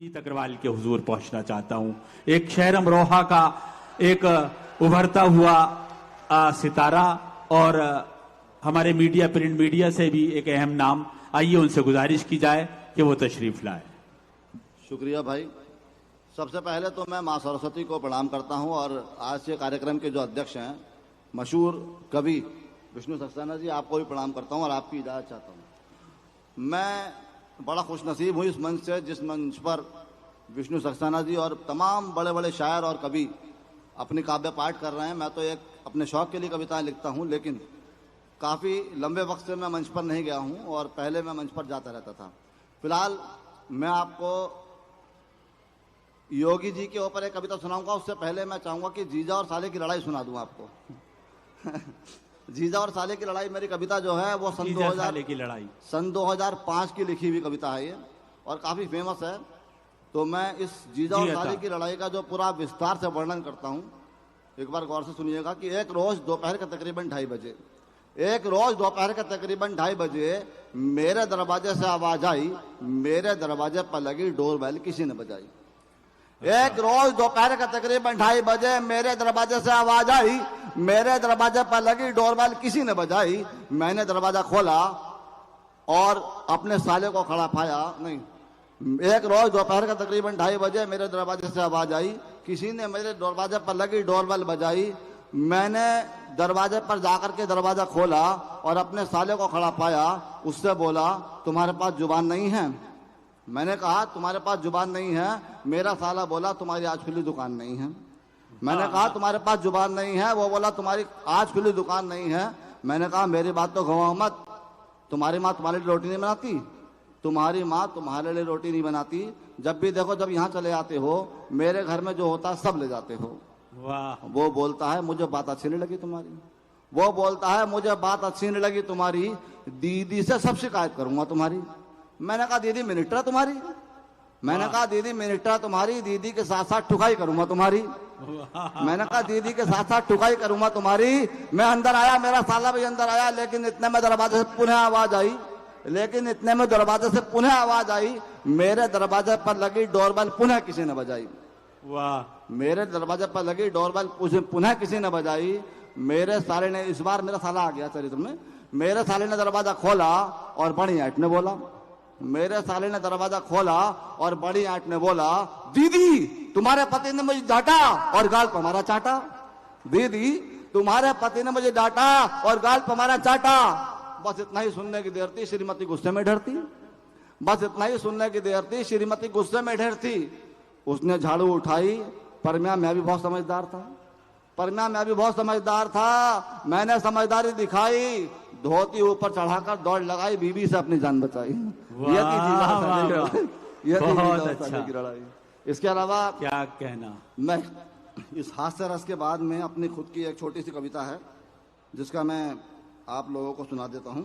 जीत अग्रवाल के हुजूर पहुंचना चाहता हूं। एक शहर अमरोहा का एक उभरता हुआ सितारा और हमारे मीडिया, प्रिंट मीडिया से भी एक अहम नाम। आइए उनसे गुजारिश की जाए कि वो तशरीफ लाए। शुक्रिया भाई। सबसे पहले तो मैं मां सरस्वती को प्रणाम करता हूं और आज के कार्यक्रम के जो अध्यक्ष हैं मशहूर कवि विष्णु सक्सेना जी, आपको भी प्रणाम करता हूं और आपकी इजाजत चाहता हूं। मैं बड़ा खुशनसीब हूँ इस मंच से, जिस मंच पर विष्णु सक्सेना जी और तमाम बड़े बड़े शायर और कवि अपनी काव्य पाठ कर रहे हैं। मैं तो एक अपने शौक के लिए कविताएं लिखता हूँ, लेकिन काफ़ी लंबे वक्त से मैं मंच पर नहीं गया हूँ और पहले मैं मंच पर जाता रहता था। फिलहाल मैं आपको योगी जी के ऊपर एक कविता सुनाऊंगा। उससे पहले मैं चाहूँगा कि जीजा और साले की लड़ाई सुना दूँ आपको। जीजा और साले की लड़ाई मेरी कविता जो है वो सन 2005 की लिखी हुई कविता है ये, और काफ़ी फेमस है। तो मैं इस जीजा और साले की लड़ाई का जो पूरा विस्तार से वर्णन करता हूँ, एक बार गौर से सुनिएगा कि एक रोज दोपहर के तकरीबन 2:30 बजे मेरे दरवाजे से आवाज आई, मेरे दरवाजे पर लगी डोरबेल किसी ने बजाई। एक रोज दोपहर के तकरीबन 2:30 बजे मेरे दरवाजे से आवाज आई, मेरे दरवाजे पर लगी डोरबेल किसी ने बजाई। मैंने दरवाजा खोला और अपने साले को खड़ा पाया। नहीं, एक रोज दोपहर के तकरीबन 2:30 बजे मेरे दरवाजे से आवाज आई, किसी ने मेरे दरवाजे पर लगी डोरबेल बजाई। मैंने दरवाजे पर जाकर के दरवाजा खोला और अपने साले को खड़ा पाया। उससे बोला, तुम्हारे पास जुबान नहीं है? मैंने कहा, तुम्हारे पास जुबान नहीं है? मेरा साला बोला, तुम्हारी आज खुली दुकान नहीं है। मैंने कहा, तुम्हारे पास जुबान नहीं है? वो बोला, तुम्हारी आज खुली दुकान नहीं है। मैंने कहा, मेरी बात तो गवाओ मत, तुम्हारी माँ तुम्हारे लिए रोटी नहीं बनाती? तुम्हारी माँ तुम्हारे लिए रोटी नहीं बनाती? जब भी देखो, जब यहाँ चले आते हो, मेरे घर में जो होता है सब ले जाते हो। वाह। वो बोलता है, मुझे बात अच्छी नहीं लगी तुम्हारी। वो बोलता है, मुझे बात अच्छी नहीं लगी तुम्हारी, दीदी से सब शिकायत करूंगा तुम्हारी। मैंने कहा, दीदी मिनिस्टर तुम्हारी? मैंने कहा, दीदी मिनिस्टर तुम्हारी, दीदी के साथ साथ ठुकाई करूंगा तुम्हारी। मैंने कहा, दीदी के साथ साथ ठुकाई करूंगा तुम्हारी। मैं अंदर आया, मेरा साला भी अंदर आया, लेकिन इतने में दरवाजे से पुनः आवाज आई, मेरे दरवाजे पर लगी डोरबेल पुनः किसी ने बजाई। वाह। मेरे दरवाजे पर लगी डोरबेल पुनः किसी ने बजाई। मेरे साले ने, इस बार मेरा साला आ गया चरित्र में, मेरे साले ने दरवाजा खोला और बड़ी आंट ने बोला, मेरे साले ने दरवाजा खोला और बड़ी आंट ने बोला, दीदी तुम्हारे पति ने मुझे डांटा और गाल पर मारा चाटा। दीदी तुम्हारे पति ने मुझे डांटा और गाल पर मारा चाटा। बस इतना ही सुनने की देर थी, श्रीमती गुस्से में ढरती। बस इतना ही सुनने की देर थी, श्रीमती गुस्से में ढरती। उसने झाड़ू उठाई, पर मैं भी बहुत समझदार था। मैंने समझदारी दिखाई, धोती ऊपर चढ़ाकर दौड़ लगाई, बीबी से अपनी जान बचाई। बहुत अच्छा। इसके अलावा क्या कहना। मैं इस हास्य रस के बाद में अपनी खुद की एक छोटी सी कविता है जिसका मैं आप लोगों को सुना देता हूं।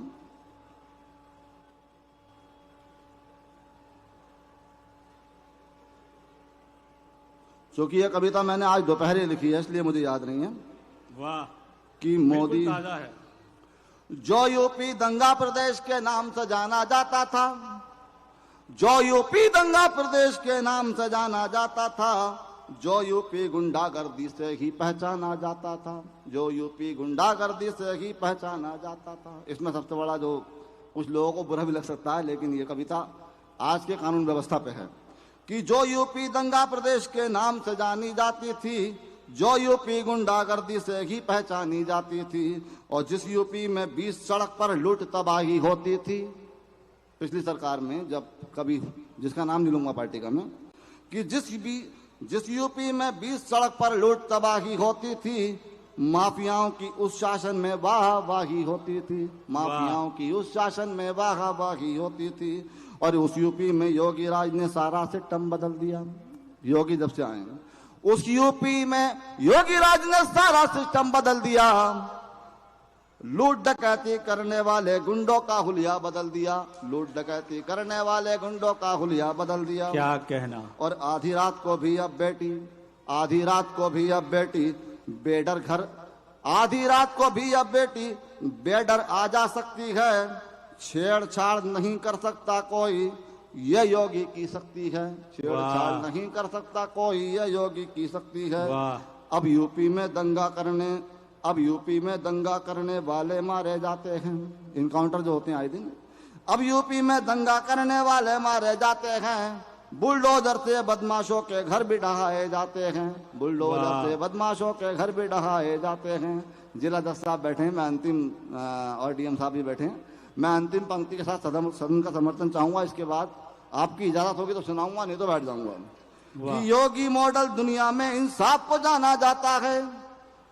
क्योंकि यह कविता मैंने आज दोपहर लिखी है, इसलिए मुझे याद नहीं है। वाह। कि मोदी, ताजा है। जो यूपी दंगा प्रदेश के नाम से जाना जाता था, जो यूपी दंगा प्रदेश के नाम से जाना जाता था, जो यूपी गुंडागर्दी से ही पहचाना जाता था, जो यूपी गुंडागर्दी से ही पहचाना जाता था। इसमें सबसे बड़ा जो कुछ लोगों को बुरा भी लग सकता है, लेकिन ये कविता आज के कानून व्यवस्था पे है कि जो यूपी दंगा प्रदेश के नाम से जानी जाती थी, जो यूपी गुंडागर्दी से ही पहचानी जाती थी, और जिस यूपी में 20 सड़क पर लूट तबाही होती थी, पिछली सरकार में जब कभी, जिसका नाम नहीं लूंगा पार्टी का मैं, कि जिस यूपी में 20 सड़क पर लूट तबाही होती थी, माफियाओं की उस शासन में वाहवाही होती थी, माफियाओं की उस शासन में वाहवाही होती थी। और उस यूपी में योगी राज ने सारा सिस्टम बदल दिया। योगी जब से आए, उस यूपी में योगी राज ने सारा सिस्टम बदल दिया। लूट डकैती करने वाले गुंडों का हुलिया बदल दिया, लूट डकैती करने वाले गुंडों का हुलिया बदल दिया। क्या कहना। और आधी रात को भी अब बेटी बेडर घर, आधी रात को भी अब बेटी बेडर आ जा सकती है। छेड़छाड़ नहीं कर सकता कोई, ये योगी की शक्ति है, छेड़छाड़ वाह। नहीं कर सकता कोई, ये योगी की शक्ति है। वाह। अब यूपी में दंगा करने वाले मारे जाते हैं, इनकाउंटर जो होते हैं आए दिन। अब यूपी में दंगा करने वाले मारे जाते हैं, बुलडोजर से बदमाशों के घर भी ढहाए जाते हैं, बुलडोजर से बदमाशों के घर भी ढहाए जाते हैं। जिला जज साहब बैठे हैं, मैं अंतिम और डीएम साहब भी बैठे हैं। मैं अंतिम पंक्ति के साथ सदन का समर्थन चाहूंगा, इसके बाद आपकी इजाजत होगी तो सुनाऊंगा, नहीं तो बैठ जाऊंगा। कि योगी मॉडल दुनिया में इंसाफ को जाना जाता है,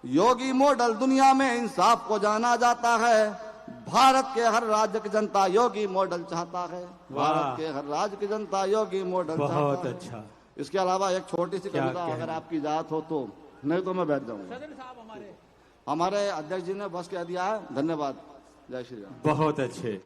योगी मॉडल दुनिया में इंसाफ को जाना जाता है। भारत के हर राज्य की जनता योगी मॉडल चाहता है, भारत के हर राज्य की जनता योगी मॉडल चाहता है। बहुत अच्छा। इसके अलावा एक छोटी सी कविता अगर आपकी इजाजत हो तो, नहीं तो मैं बैठ जाऊंगा। हमारे अध्यक्ष जी ने बस कह दिया है। धन्यवाद। जय श्री राम। बहुत अच्छे।